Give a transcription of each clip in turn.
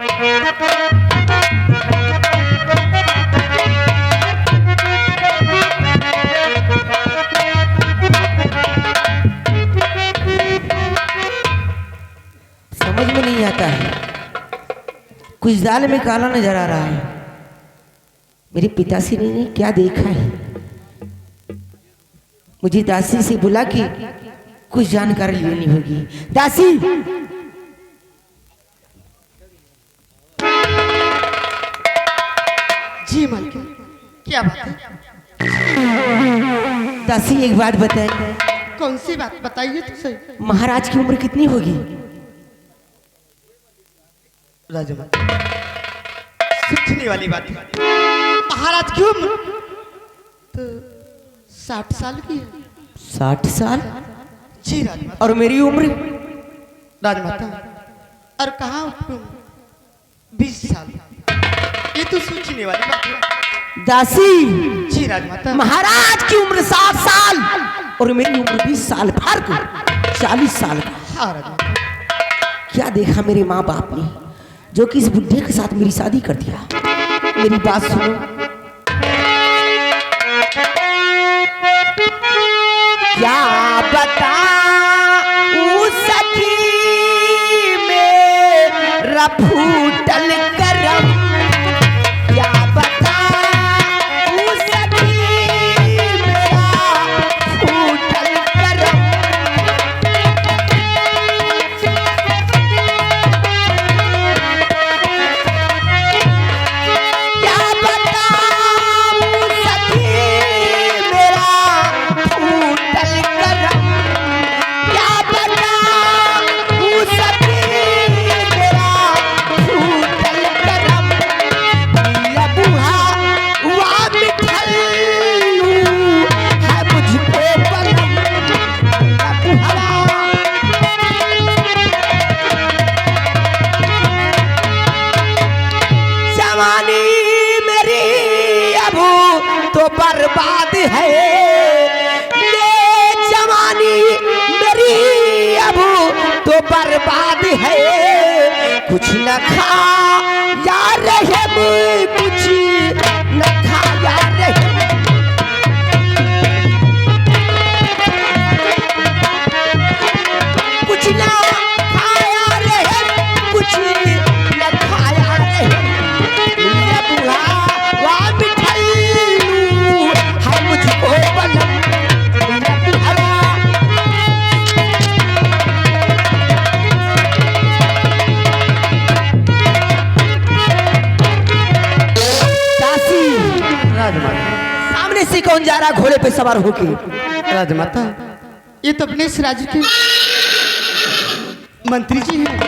समझ में नहीं आता है, कुछ दाल में काला नजर आ रहा है। मेरे पिताश्री ने क्या देखा है? मुझे दासी से बुला के कुछ जानकारी लेनी होगी। दासी, जी मालकिन, क्या बात है? दासी एक बात बताए, कौन सी बात बताइए तो सही। महाराज की उम्र कितनी होगी? राजमाता, सोचने वाली बात है। महाराज की उम्र तो 60 साल की है। 60 साल? जी राजमाता। और मेरी उम्र? राजमाता, और कहाँ 20 साल। ये तो सोचने वाली बात है। दासी, जी राजमाता। महाराज की उम्र 60 साल और मेरी उम्र 20 साल, फर्क 40 साल का। हाँ राजमाता। क्या देखा मेरे माँ बाप ने जो कि इस बुढ़े के साथ मेरी शादी कर दिया? मेरी बात सुनो। क्या बताऊं सखी मेरा फूटल करम, क्या बताऊं सखी मेरा फूटल करम। क्या बताऊं सखी मेरा फूटल करम, क्या बताऊं सखी मेरा फूटल करम। नीला बुहा हुआ मिठल्लू है मुझको बलम, नीला बुहा। जवानी मेरी अब तो बर्बाद है, ये जवानी मेरी अब तो बर्बाद है। कुछ न खा या रहे, कुछ न खा या रहे। कुछ न खाया रहे, कुछ न खाया रहे। नीला बुहा वा मिठल्लू है मुझको बलम, नीला बुहा। दासी, राजमाता। सामने से कौन जा रहा घोड़े पे सवार होके? राजमाता, ये तो अपने इस राज्य के मंत्री जी हैं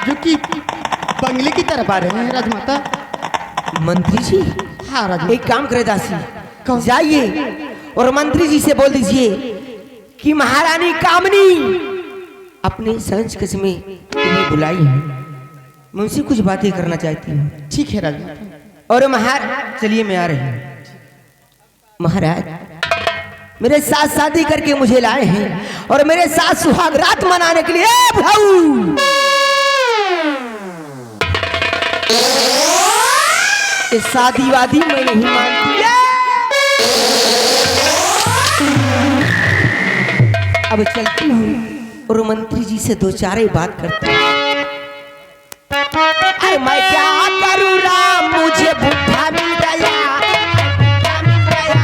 जो कि बंगले की तरफ आ रहे हैं। राजमाता। मंत्री जी? हाँ राजमाता। एक काम करे दासी, कौन? जाइए और मंत्री जी से बोल दीजिए कि महारानी कामनी अपने संस्कस में तुम्हें बुलाई है, मैं उनसे कुछ बातें करना चाहती हूँ। ठीक है राजमाता। और चलिए मैं आ रही हूँ। महाराज मेरे साथ शादी करके मुझे लाए हैं और मेरे साथ सुहाग रात मनाने के लिए। भाऊ, ये शादी वादी मैं नहीं मानती। अब चलती हूँ और मंत्री जी से दो चार बात करती हूँ। अरे मैं क्या करूँ राम, मुझे बुढ़ा मिल गया, बुढ़ा मिल गया।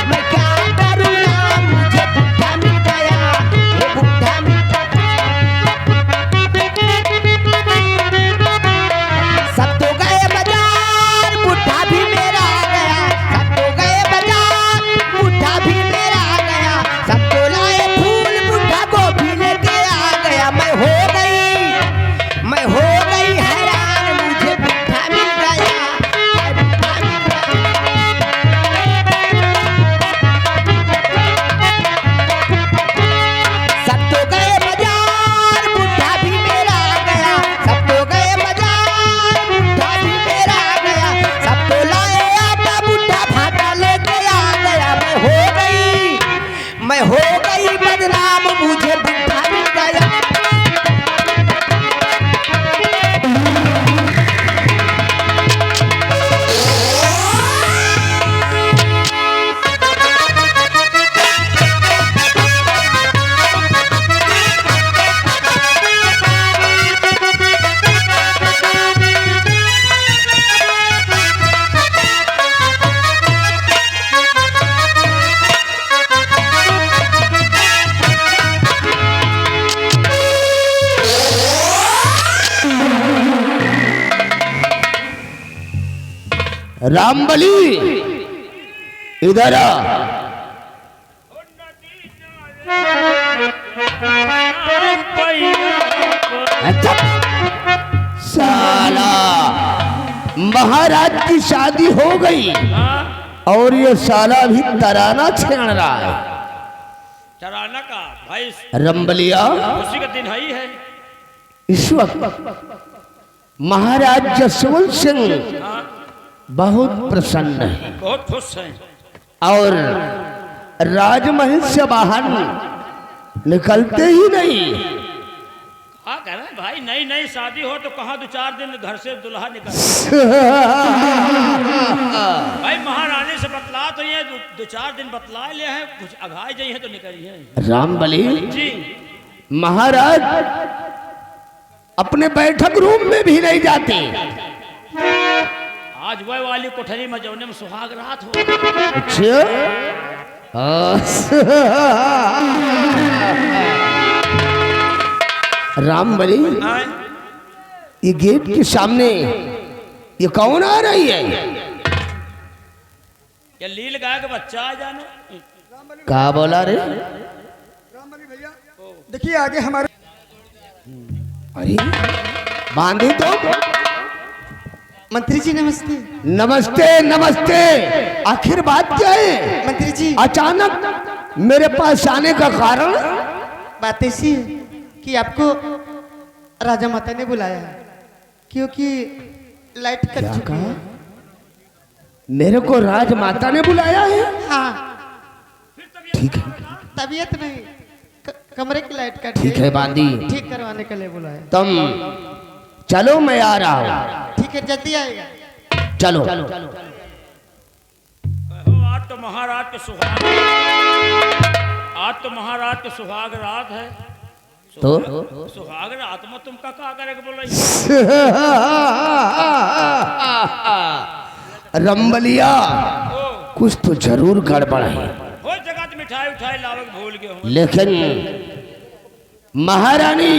मैं क्या करूँ राम, मुझे बुढ़ा मिल गया, ये बुढ़ा मिल गया। सब तो गए बाजार, बुढ़ा भी मेरा आ गया। सब तो गए बाजार, बुढ़ा भी मेरा आ गया। सब तो लाए फूल, बुढ़ा को भी लेके आ गया। मैं हो गई रामबली इधर आ। साला महाराज की शादी हो गई और ये साला भी तराना छेड़ रहा है। तराना का भाई रंबलिया उसी का दिन ही है। इस वक्त महाराज जसवंत सिंह बहुत प्रसन्न है बहुत खुश हैं। और राजमहल से बाहर निकलते ही नहीं। क्या कह रहे हैं भाई, नई नई शादी हो तो कहाँ 2-4 दिन घर से दुल्हा निकल भाई महारानी से बतला तो ये 2-4 दिन बतला ले हैं, कुछ अघाई जाई है तो निकली है। रामबली जी महाराज अपने बैठक रूम में भी नहीं जाते। आज वह वाली कोठरी में जौने में सुहाग रात हो। अच्छा रामबली आए? ये गेट के सामने ये कौन आ रही है? ये लील गाय का बच्चा आ जाने। कहा बोला रे? देखिए आगे हमारे अरे बांधे तो। मंत्री जी नमस्ते। नमस्ते नमस्ते। आखिर बात क्या है? मंत्री जी अचानक मेरे पास आने का कारण? बात ऐसी है कि आपको राजा माता ने बुलाया है क्योंकि लाइट कट क्या चुकी कहा? है। मेरे को राजमाता ने बुलाया है? हाँ ठीक है तबीयत नहीं, कमरे की लाइट कट ठीक गई, है बांदी। ठीक करवाने के लिए बुलाया। तुम चलो मैं आ रहा हूँ। ठीक है जल्दी आएगा। चलो आज तो महाराज के सुहाग, आज तो महाराज के सुहाग रात है। तो सुहाग रात में तुम का करेगा बोला? रंबलिया कुछ तो जरूर गड़बड़ है। हो जगह तो मिठाई उठाई लावे के भूल गए हो। लेकिन महारानी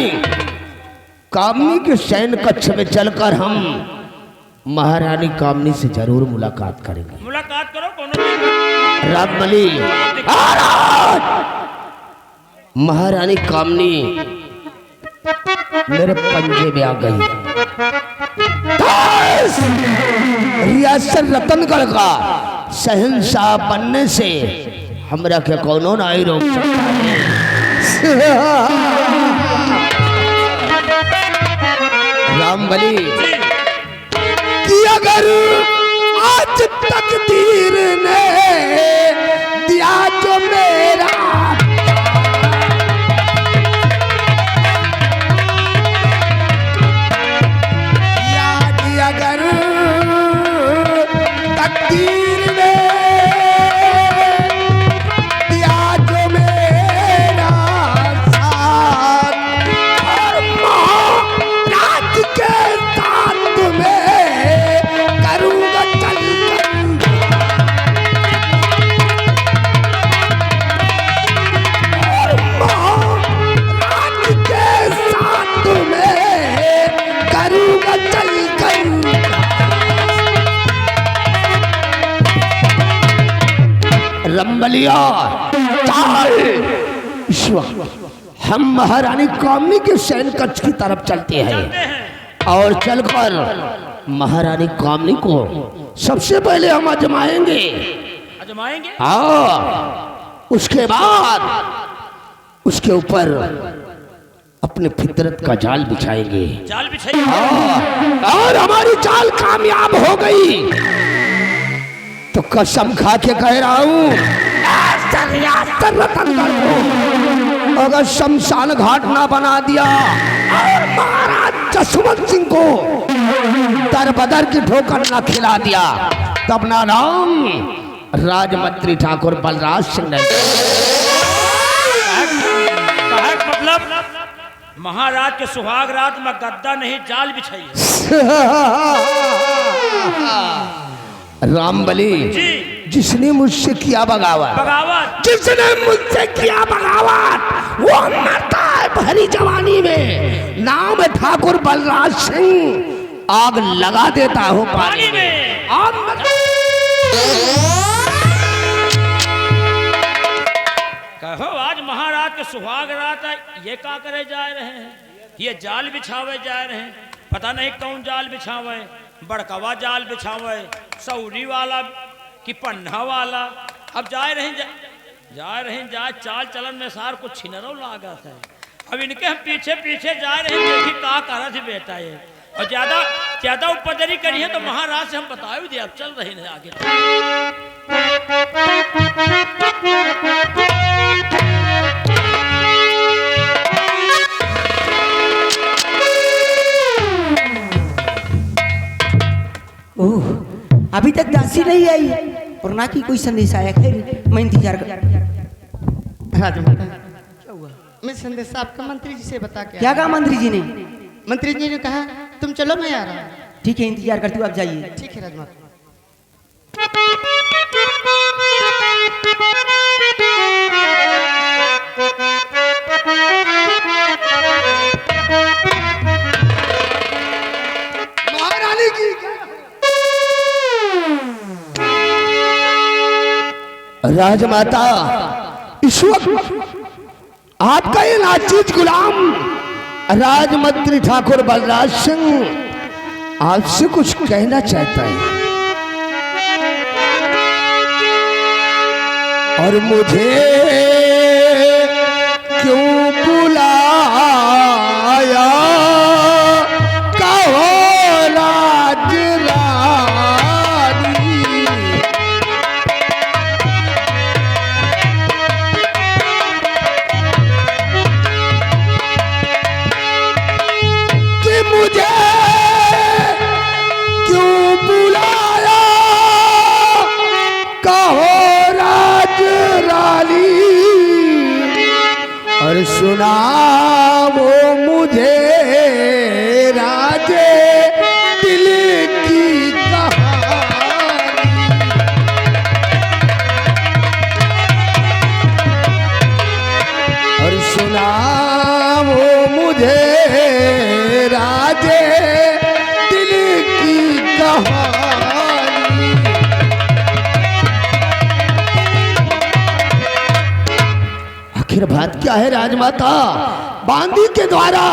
कामनी के शयन कक्ष में चलकर हम महारानी कामनी से जरूर मुलाकात करेंगे। मुलाकात करो कोनो। रामबली महारानी कामनी मेरे पंजे में आ गई। रियासत रतनगढ़ का शहंशाह बनने से हमरा के कोनो नहीं रोक सकता। रामबली कि अगर आज तकदीर ने दिया जो मेरा याद, अगर तकदीर ने दिया जो मेरा साथ और महाराज के साथ में करूँगा चल और महाराज के साथ में करूँगा चल रंबलिया चाल। इस वक्त हम महारानी कामनी के सैन कक्ष की तरफ चलते हैं और चलकर महारानी कामनी को सबसे पहले हम आजमाएंगे। आजमाएंगे? हाँ उसके बाद उसके ऊपर अपने फितरत का जाल बिछाएंगे। जाल बिछाइए। हाँ और हमारी चाल कामयाब हो गई तो कसम खा के कह रहा हूँ अगर शमशान घाट ना बना दिया और महाराज जसवंत सिंह को दरबदर की ठोकर ना खिला दिया तब ना नाम राजमंत्री ठाकुर बलराज सिंह ने। मतलब महाराज के सुहाग रात में गद्दा नहीं जाल बिछाइए। रामबली जिसने मुझसे किया बगावत, जिसने मुझसे किया बगावत वो मरता है भरी जवानी में। नाम है ठाकुर बलराज सिंह। आग लगा देता हूँ पानी में कहो आज महाराज के सुहाग रात है, ये का करे जा रहे हैं, ये जाल बिछावे जा रहे हैं, पता नहीं कौन जाल बिछावे, बड़कवा जाल बिछावे, सऊरी वाला कि पन्ना वाला। अब जा रहे हैं चाल चलन में सार कुछ छिनरो लागत है। अब इनके हम पीछे पीछे जा रहे हैं, देखिए का करा थी बेटा ये, और ज्यादा उपदरी करी है तो महाराज से हम बताए दे। अब चल रहे हैं आगे। ओह, अभी तक दासी नहीं आई और ना कि कोई संदेश आया। खैर मैं इंतजार कर। राजमाता क्या हुआ? मैं संदेश आपका मंत्री जी से बता के क्या कहा मंत्री जी ने? मंत्री जी ने कहा तुम चलो मैं आ रहा हूँ। ठीक है इंतजार करती हूँ, आप जाइए। ठीक है राजमाता। महारानी की राजमाता, इस वक्त आपका ये नाचीज गुलाम राजमंत्री ठाकुर बलराज सिंह आपसे कुछ कहना चाहता है। और मुझे क्यों बुलाया कहो राज रानी, कि मुझे क्यों बुलाया कहो राज रानी, और सुना वो मुझे राजे दिल की कहानी, और सुना वो मुझे राजे दिल की कहानी। आखिर बात क्या है राजमाता? बांदी के द्वारा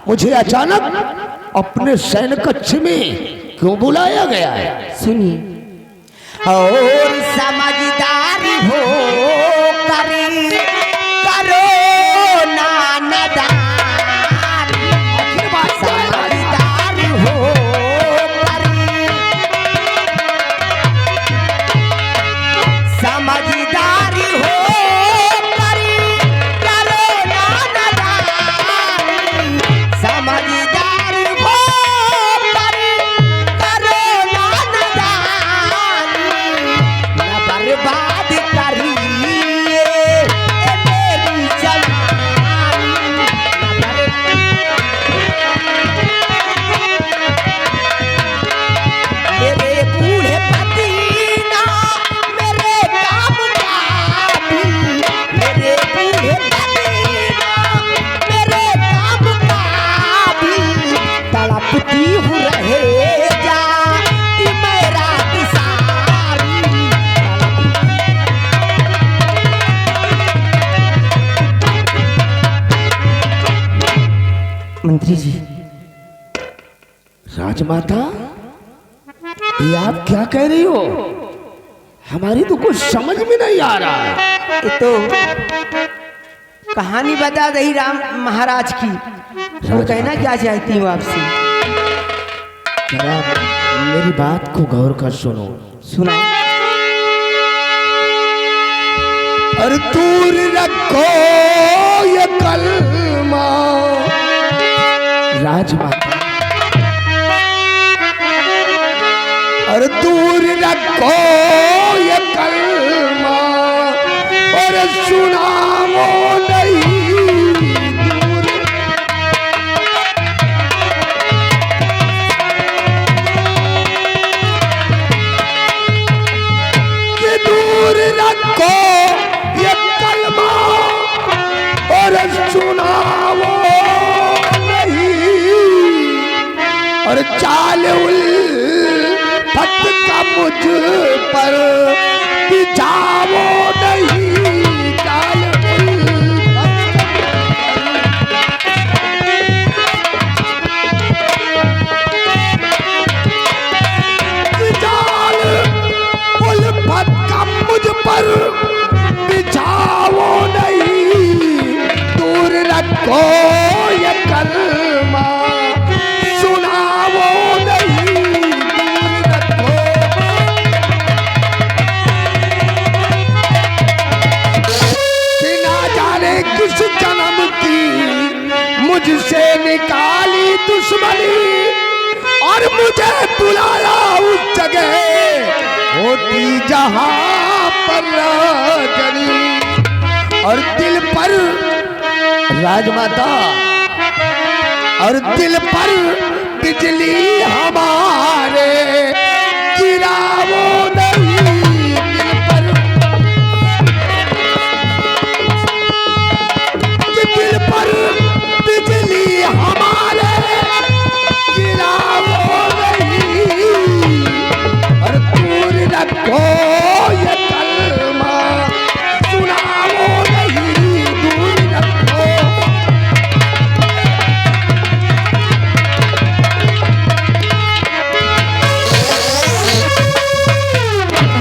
मुझे अचानक अपने सैन्य कक्ष में क्यों बुलाया गया है? सुनिए। और समझदारी हो करी करो नादानी, समझदारी हो करी, समझदारी हो करी करो नादानी, समझदारी हो करी करो नादानी, न बर्बाद करिए मेरी जवानी, न मेरे बूढ़े पति ना मेरे काम का भी, मेरे बूढ़े पति ना मेरे काम का भी, तड़पती हूँ रहे जा कि मेरा किसारी। मंत्री जी। राजमाता, ये आप क्या कह रही हो? हमारी तो कुछ समझ में नहीं आ रहा है। ये तो कहानी बता रही राम महाराज की। वो कहना क्या चाहती हूँ आपसे? जरा मेरी बात को गौर कर सुनो। सुना। और दूर रखो ये कलमा राजमाता, और दूर रखो ये कलमा, और सुनाओ नहीं दूर, कि दूर रखो ये कलमा, और सुनाओ नहीं, और चाल उल उल्फत का मुझ पर बिछाओ नहीं जाल उल्फत का मुझ पर बिछाओ नहीं, दूर रखो ये कलमा सुनाओ नहीं, दूर रखो। कि ना जाने किस जन्म की मुझसे निकाली दुश्मनी और मुझे बुलाया उस जगह होती जहां पर राजनी, और दिल पर राजमाता और दिल पर बिजली हमारे गिरावो नहीं, दिल पर दिल पर बिजली हमारे गिरावो नहीं, और दूर रखो ये कलमा सुनाओ नहीं, दूर रखो।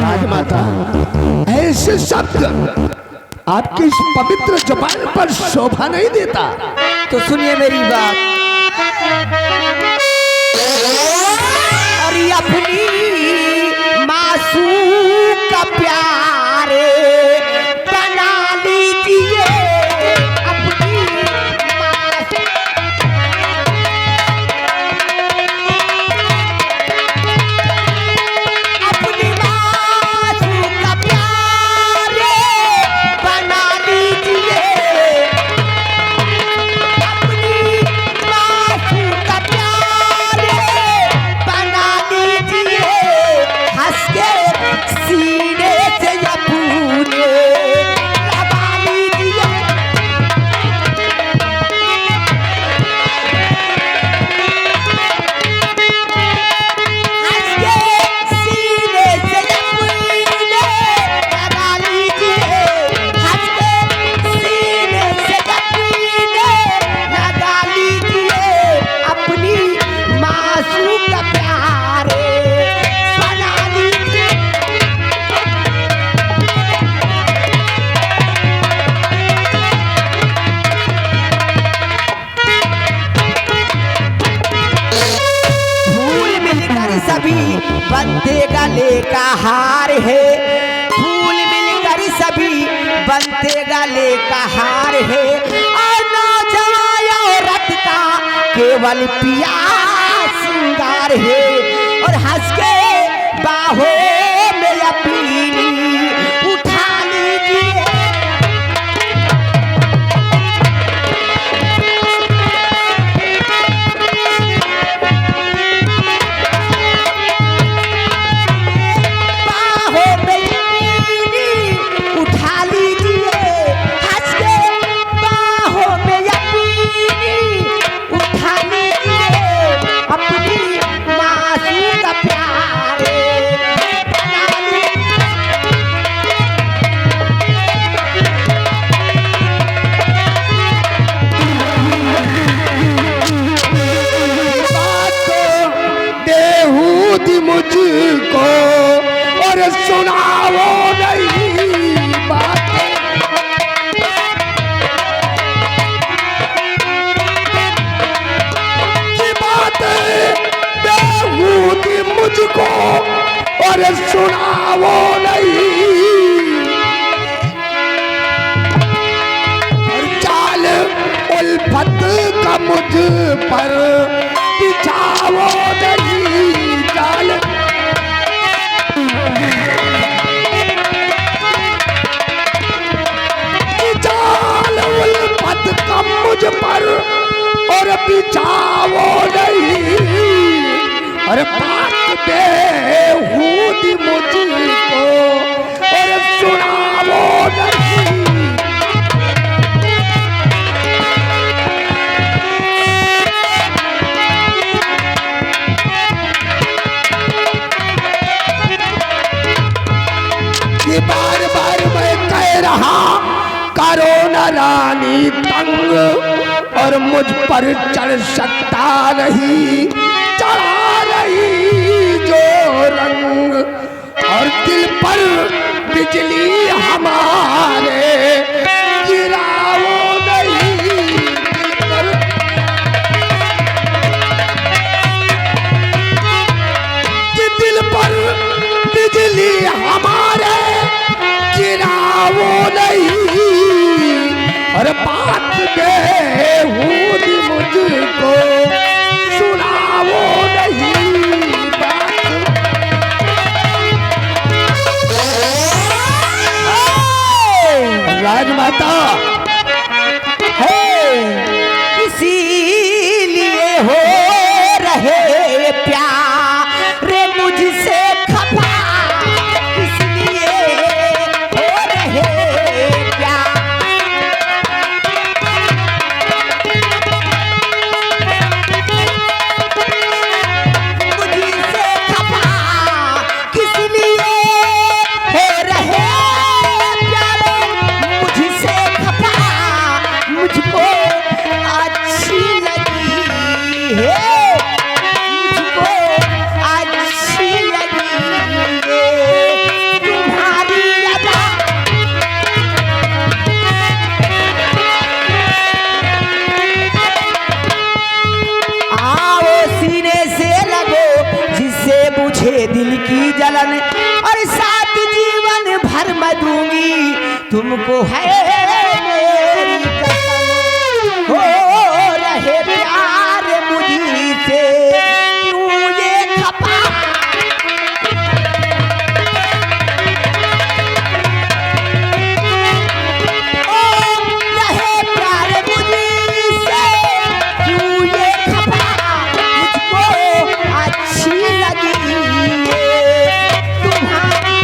राजमाता ऐसे शब्द आपकी इस पवित्र जुबान पर शोभा नहीं देता। तो सुनिए मेरी बात। अरे अपनी मासूम का प्यारे बना लीजिए, अपनी अपनी मासूम का प्यारे बना लीजिए, अपनी मासूम का प्यारे बना लीजिए, हंस के सीने से अपने लगा लीजिए। हंस के सीने से अपने लगा लीजिए, हंस के सीने से अपने लगा लीजिए, अपनी मासूम का प्यारे बना लीजिए। फूल मिलकर सभी बनते गले का हार है, फूल मिलकर सभी बनते गले का हार है, और ना जाए औरत का केवल पिया श्रृंगार है, और हंस के बाहों में अपनी उठा लीजिए। बाहों में अपनी उठा लीजिए, हंस के बाहों में अपनी उठा लीजिए, अपनी मासूम का प्यारे बना लीजिए। बात बेहूद मुझको और सुनाओ नहीं, बात की बात बेहूद मुझको और सुनाओ नहीं, और चाल उल्फत का मुझ पर बिछाओ नहीं, चाल चाल उल्फत का मुझ पर और बिछाओ नहीं, और बात बेहूद मुझको और सुनाओ नहीं। किया रानी तंग, और मुझ पर चढ़ सकता नहीं, चढ़ा रही जो रंग, और दिल पर बिजली हमारे गिराओ नहीं, दिल पर कि दिल पर बिजली हमारे गिराओ नहीं, और बात बेहूद मुझको सुनाओ नहीं, राजमाता इसीलिए हो रहे प्यार मुझसे खफा, इसलिए हो रहे प्यार, मुझसे खफा, किस लिए हो रहे प्यार मुझसे खफा, मुझको अच्छी लगी है, मुझको अच्छी लगी है तुम्हारी अदा, आओ सीने से लगो जिससे बुझे दिल की जलन, और साथ जीवन भर मैं दूंगी तुमको है मेरी कसम, हो रहे प्यार मुझसे क्यों ये खपा, ओ रहे प्यार मुझसे क्यों ये खपा, मुझको अच्छी लगी ये तुम्हारी,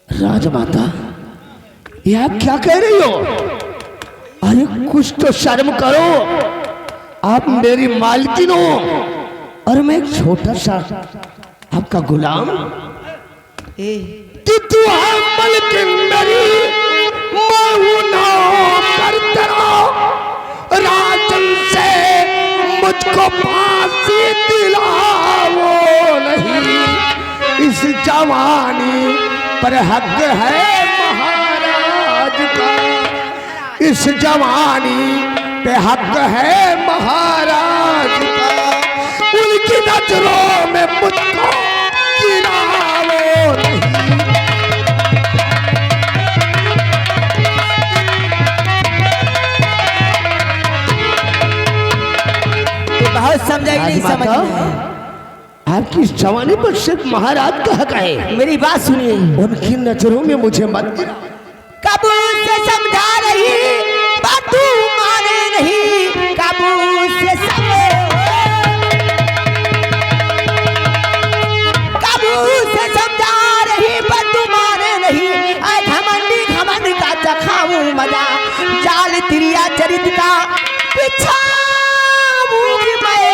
राजमाता ये आप क्या कह रही हो? अरे कुछ तो शर्म करो, आप मेरी मालकिन हो और मैं एक छोटा सा आपका गुलाम। ए कि तू है मालकिन मेरी, मैं हूं नौकर तेरा, राजन से मुझको फांसी दिलाओ नहीं, इस जवानी पर हक है महाराज का, इस जवानी पे हक है महाराज का, उनकी नजरों में मुझको गिराओ नहीं। बहुत समझाई नहीं समझ आपकी इस जवानी पर सिर्फ महाराज का हक है। मेरी बात सुनिए, उनकी नजरों में मुझे मत गिरा। कब से समझा रही बात तू माने नहीं, कब से समझा रही बात तू माने नहीं, आज घमंड का चखाऊं मजा, जाल तिरिया चरित का बिछाऊंगी मैं,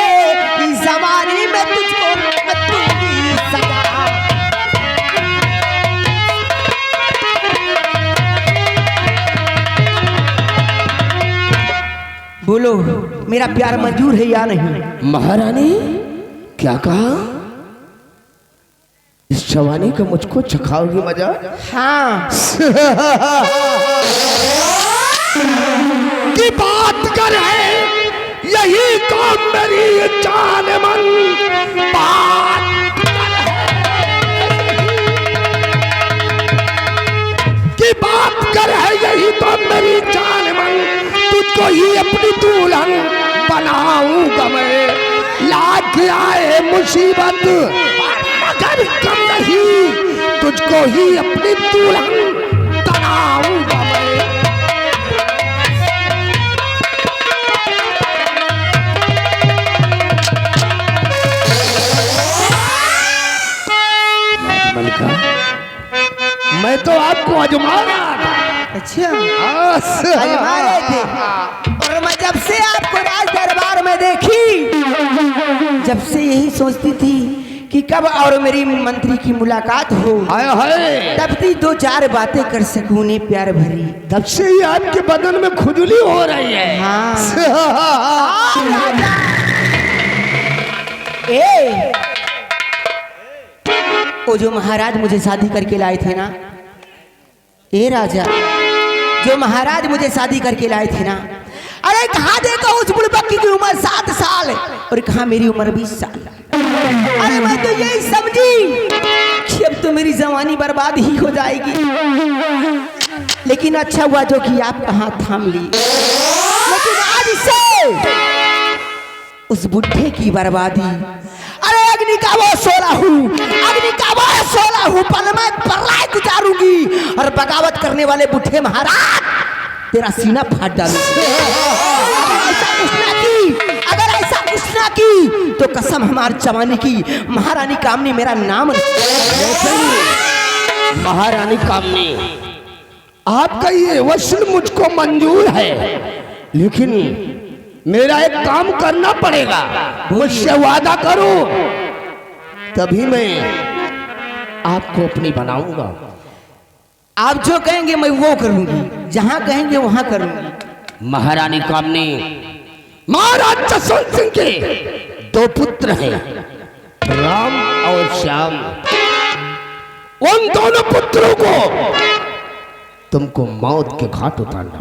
इस जमाने में तुझको मैं दूंगी सजा। बोलो मेरा प्यार मंजूर है या नहीं? महारानी क्या कहा? इस जवानी का मुझको चखाओगी मजा? हाँ। की बात कर है यही काम मेरी जान मन, बात की बात कर है यही तो मेरी जान मन, तुझको ही अपनी दुल्हन बनाऊंगा मैं, लाख आए मुसीबत मगर कम नहीं, तुझको ही अपनी दुल्हन बनाऊंगा मैं। मलिका, मैं तो आपको आजमा रहा था। अच्छा आजमा रहे थे, और मैं जब से आपको राज दरबार में देखी जब से यही सोचती थी कि कब और मेरी मंत्री की मुलाकात हो, हाय हाय, तब भी दो चार बातें कर सकूं उन्हें प्यार भरी। तब से ही आपके बदन में खुजली हो रही है। हाँ। वो जो महाराज मुझे शादी करके लाए थे ना, ए राजा, जो महाराज मुझे शादी करके लाए थे ना, अरे कहाँ देखो उस बुड़बक की उम्र 7 साल और कहाँ मेरी उम्र 20 साल। अरे मैं तो यही समझी कि अब तो मेरी जवानी बर्बाद ही हो जाएगी, लेकिन अच्छा हुआ जो कि आप कहाँ थाम ली। लेकिन आज से उस बुढ़े की बर्बादी, अरे अग्नि का वो सोला हूँ, अग्नि का वो सोला हूँ, पल में प्रलय गुजारूंगी और बगावत करने वाले बुढ़े महाराज तेरा सीना फाड़ डालूंगी। अगर ऐसा कुछ ना की तो कसम हमार जवानी की, महारानी कामनी मेरा नाम। महारानी कामनी, आपका ये वचन मुझको मंजूर है, लेकिन मेरा एक काम करना पड़ेगा। मुझसे वादा करो, तभी मैं आपको अपनी बनाऊंगा। आप जो कहेंगे मैं वो करूंगी, जहां कहेंगे वहां करूंगी। महारानी कामनी, महाराज जसवंत सिंह के 2 पुत्र हैं, राम और श्याम। उन दोनों पुत्रों को तुमको मौत के घाट उतारना।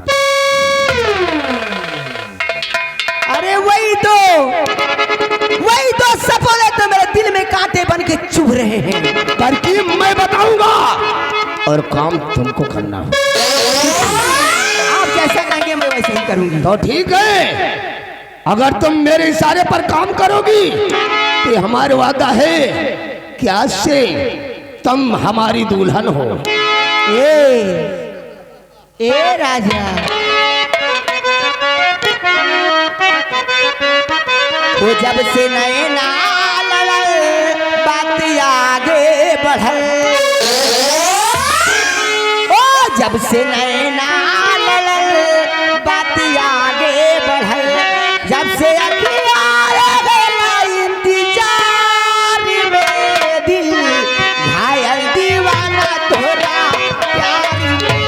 अरे वही तो सफल तो मेरे दिल में कांटे बन के चुभ रहे हैं। तरकीब मैं बताऊंगा और काम तुमको करना है। आप जैसा कहेंगे मैं वैसे ही करूंगी। तो ठीक है, अगर तुम मेरे इशारे पर काम करोगी तो हमारा वादा है कि आज से तुम हमारी दुल्हन हो। ए राजा, वो जब से नए नाल बात आगे बढ़ल, ओ जब से नए नाल बात आगे बढ़ल, जब से इंतजार में दिल घायल दीवाना तोरा प्यार में।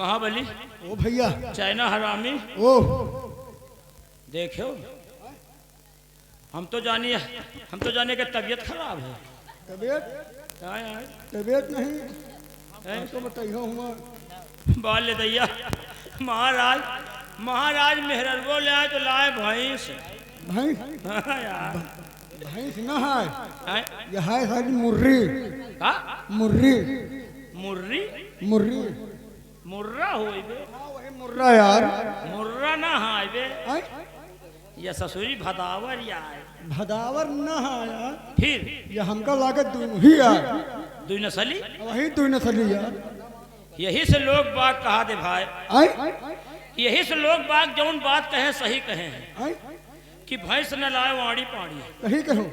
महाबली, ओ भैया, चाइना हरामी, ओ देखो हम तो जाने के तबीयत खराब है। तबीयत नहीं तो बताइए हुआ बाल ले दैया। महाराज मेहर वो ले आए तो लाए भैंस। भाई यार भैंस ना है, हैं? यह है मुर्री। का? मुर्री मुर्री मुर्री मुर्रा होई बे, वही मुर्रा यार। मुर्रा ना हाय बे, ये ससुरी भदावर या है। भदावर न आया फिर ये हमका लागत दोनों ही आया दुई नसली वही दो नसली यार यही से लोग बाग कहा दे भाई आई यही से लोग बाग जौन बात कहे सही कहे हैं आई कि भैंस न लाए वाड़ी पाड़ी कही कहो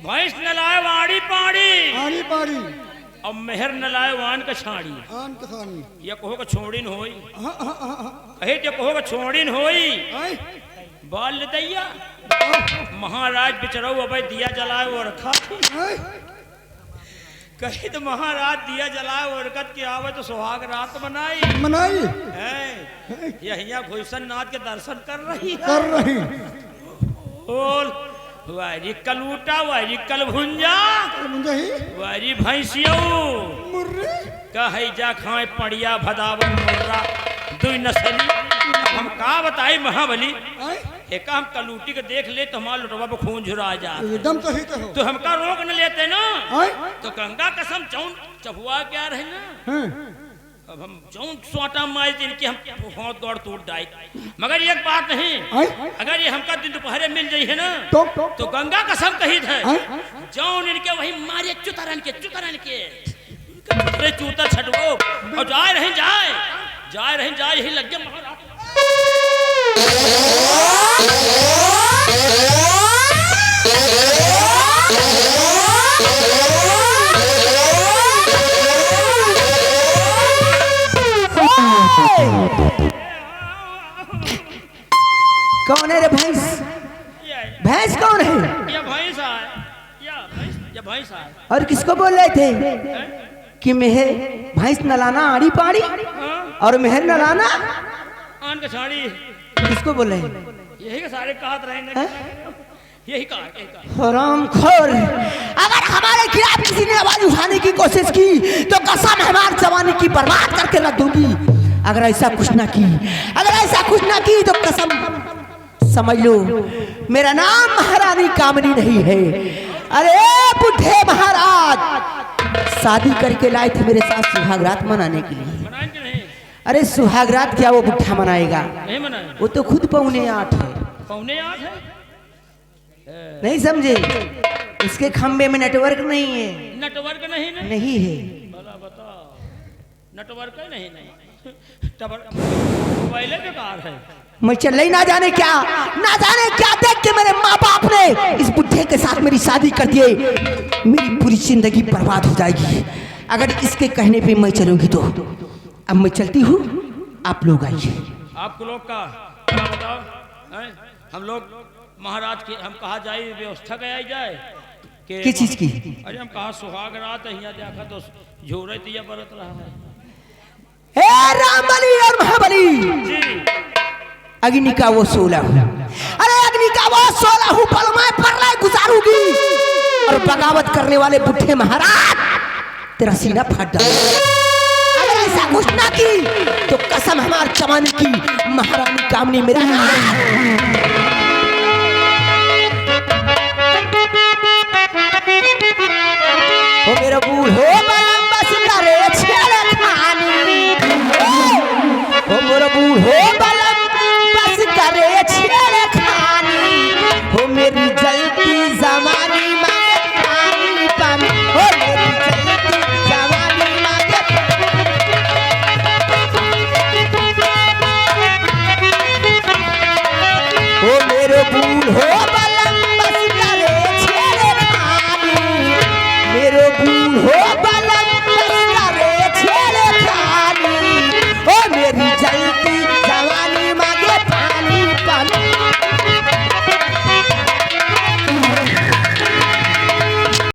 भैंस न लाए वाड़ी पाड़ी आनी पारी अब मेहर न लाए वान का छाड़ी आन कसानी ये कहो का छोड़िन होई हाँ हाँ हाँ हाँ कहे जो कहो का छोड़िन होई आई बाल ले दैया महाराज बिचरऊ अब दिया जलाए वो रखा आई कहे तो महाराज दिया जलाए वो रखत के आवे तो सुहाग रात मनाई मनाई है यहिया घुसन नाथ के दर्शन कर रही है कर रही बोल वारी कलूटा वारी कलभुंजा मुझे ही वारी भैंसियो मुर्रे कहे जा खाए पड़िया भदावन मुर्रा दुई नसली हम का बताई महाबली आई एक हम कलूटी के देख ले तो हमारा लुटवा पे खून झुरा जा एकदम सही कहो तो हमका रोक न लेते ना आई तो गंगा कसम चौन चबुआ क्या रहे ना हैं अब हम चौन सोटा मार दिन की हम हाथ दौड़ टूट डाई मगर एक बात नहीं आई अगर ये हमका दिन दोपहरे मिल जाई है ना तो तो गंगा कसम कही थे आई जौन इनके वही मारे चुतरन के अरे चूतर छटको और जाए रहे जाए यही लग गया महाराज कौन है रे भैंस? भैंस कौन है? ये भैंस है ये भैंस है और किसको बोल रहे थे कि मेहर भैंस नलाना आड़ी पाड़ी और मेहर नलाना आन का साड़ी किसको बोल रहे हैं? यही के सारे कहत रहेंगे यही कहा हराम खोर, अगर हमारे खिलाफ किसी ने आवाज उठाने की कोशिश की तो कसम हमारी जवानी की बर्बाद करके रख दूंगी। अगर ऐसा कुछ ना की तो कसम समझ लो मेरा नाम महारानी कामनी नहीं है। अरे बुढ़े महाराज शादी करके लाए थे मेरे साथ सुहागरात मनाने के लिए। मनाएंगे नहीं अरे सुहागरात क्या वो बुढ़ा मनाएगा? नहीं मनाए वो तो खुद पौने 8 है। पौने 8 है नहीं समझे? इसके खंबे में नेटवर्क नहीं है। नेटवर्क नहीं नहीं है। भला बताओ नेटवर्क है नहीं पहले बेकार है। मैं चल रही ना जाने क्या देख के मेरे माँ बाप ने इस बुढ़े के साथ मेरी शादी कर दिए। मेरी पूरी जिंदगी बर्बाद हो जाएगी अगर इसके कहने पे मैं चलूंगी तो। अब मैं चलती हूँ, आप लोग आइए। आपको लोग का क्या बताओ हैं? हम लोग महाराज की हम कहा जाए व्यवस्था कराई जाए कि किस चीज की? अरे हम कहा सुहाग रात है यहाँ देखा तो झोरे दिया बरत रहा है। हे रामबली और महाबली, जी अग्नि का वो 16 हूँ। अरे अग्नि का वो 16 हूँ, पल मैं परलय गुजारूंगी और बगावत करने वाले बुढ़े महाराज तेरा सीना फट डालूंगा। अगर ऐसा कुछ ना की तो कसम हमार जवानी की महारानी कामनी मेरा ओ मेरा बूढ़ो बलम बस करे छेड़खानी। ओ मेरा बूढ़ो बलम बस करे छेड़खानी। ओ मेरी जलती जवानी मांगे पानी पानी। ओ मेरी जलती जवानी मांगे ओ मेरे बूढ़ो बलम बस करे छेड़खानी। मेरो बूढ़ो बलम बस